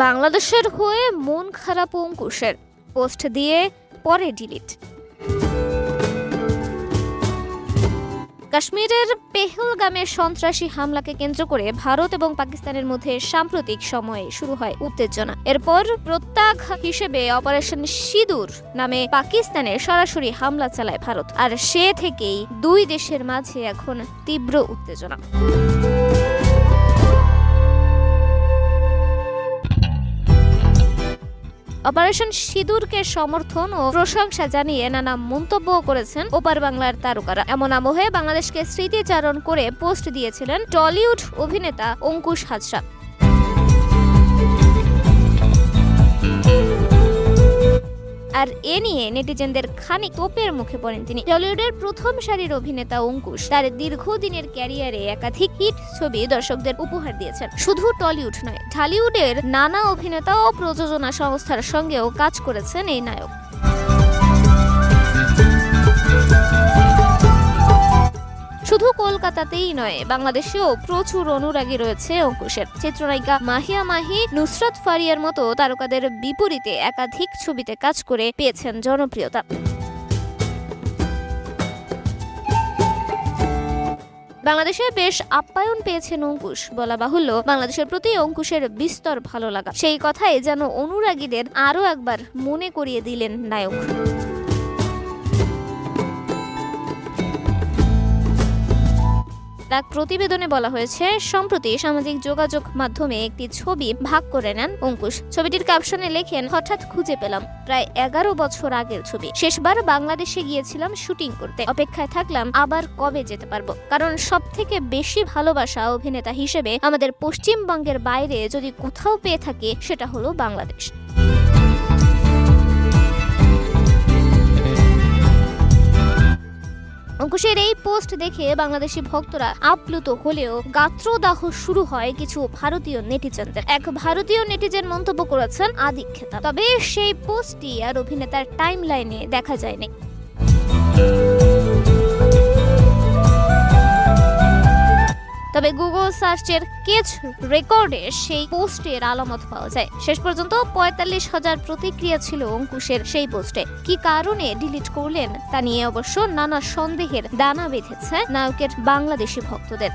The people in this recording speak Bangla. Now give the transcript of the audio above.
বাংলাদেশের হয়ে মন খারাপ অঙ্কুশের, পোস্ট দিয়ে পরে ডিলিট। কাশ্মীরের পেহেলগামের সন্ত্রাসী হামলাকে কেন্দ্র করে ভারত এবং পাকিস্তানের মধ্যে সাম্প্রতিক সময়ে শুরু হয় উত্তেজনা। এরপর প্রত্যাঘাত হিসেবে অপারেশন সিঁদুর নামে পাকিস্তানে সরাসরি হামলা চালায় ভারত, আর সে থেকেই দুই দেশের মাঝে এখন তীব্র উত্তেজনা। অপারেশন সিঁদুরকে সমর্থন ও প্রশংসা জানিয়ে নানা মন্তব্য করেছেন ওপার বাংলার তারকারা। এমন আবহে বাংলাদেশকে স্মৃতিচারণ করে পোস্ট দিয়েছিলেন টলিউড অভিনেতা অঙ্কুশ হাজরা। আর এ নিয়ে নেটিজেনদের খানিক তোপের মুখে পড়েন তিনি। টলিউডের প্রথম সারির অভিনেতা অঙ্কুশ তার দীর্ঘদিনের ক্যারিয়ারে একাধিক হিট ছবি দর্শকদের উপহার দিয়েছেন। শুধু টলিউড নয়, ঢালিউডের নানা অভিনেতা ও প্রযোজনা সংস্থার সঙ্গেও কাজ করেছেন এই নায়ক। শুধু কলকাতাতেই নয়, বাংলাদেশেও প্রচুর অনুরাগী রয়েছে অঙ্কুশের। চিত্রনায়িকা মাহিয়া মাহি, নুসরাত ফারিয়ার মতো তারকাদের বিপরীতে একাধিক ছবিতে কাজ করে পেয়েছেন জনপ্রিয়তা। বাংলাদেশে বেশ আপ্যায়ন পেয়েছেন অঙ্কুশ। বলা বাহুল্য, বাংলাদেশের প্রতি অঙ্কুশের বিস্তর ভালো লাগা, সেই কথাই যেন অনুরাগীদের আরও একবার মনে করিয়ে দিলেন নায়ক। এক প্রতিবেদনে বলা হয়েছে, সম্প্রতি সামাজিক যোগাযোগ মাধ্যমে একটি ছবি ভাগ করে নেন অঙ্কুশ। ছবিটির ক্যাপশনে লেখেন, হঠাৎ খুঁজে পেলাম, প্রায় 11 বছর আগের ছবি। শেষবার বাংলাদেশে গিয়েছিলাম শুটিং করতে, অপেক্ষায় থাকলাম আবার কবে যেতে পারবো, কারণ সবথেকে বেশি ভালোবাসা অভিনেতা হিসেবে আমাদের পশ্চিমবঙ্গের বাইরে যদি কোথাও পেয়ে থাকি সেটা হলো বাংলাদেশ। অঙ্কুশের এই পোস্ট দেখে বাংলাদেশি ভক্তরা আপ্লুত হলেও গাত্রদাহ শুরু হয় কিছু ভারতীয় নেটিজেনদের। এক ভারতীয় নেটিজেন মন্তব্য করেছেন আদিক্ষেতা, তবে সেই পোস্টটি আর অভিনেতার টাইমলাইনে দেখা যায়নি। তবে গুগল সার্চের কেচ রেকর্ডে সেই পোস্টের আলামত পাওয়া যায়। শেষ পর্যন্ত 45,000 প্রতিক্রিয়া ছিল অঙ্কুশের সেই পোস্টে। কি কারণে ডিলিট করলেন তা নিয়ে অবশ্য নানা সন্দেহের দানা বেঁধেছে নায়কের বাংলাদেশি ভক্তদের।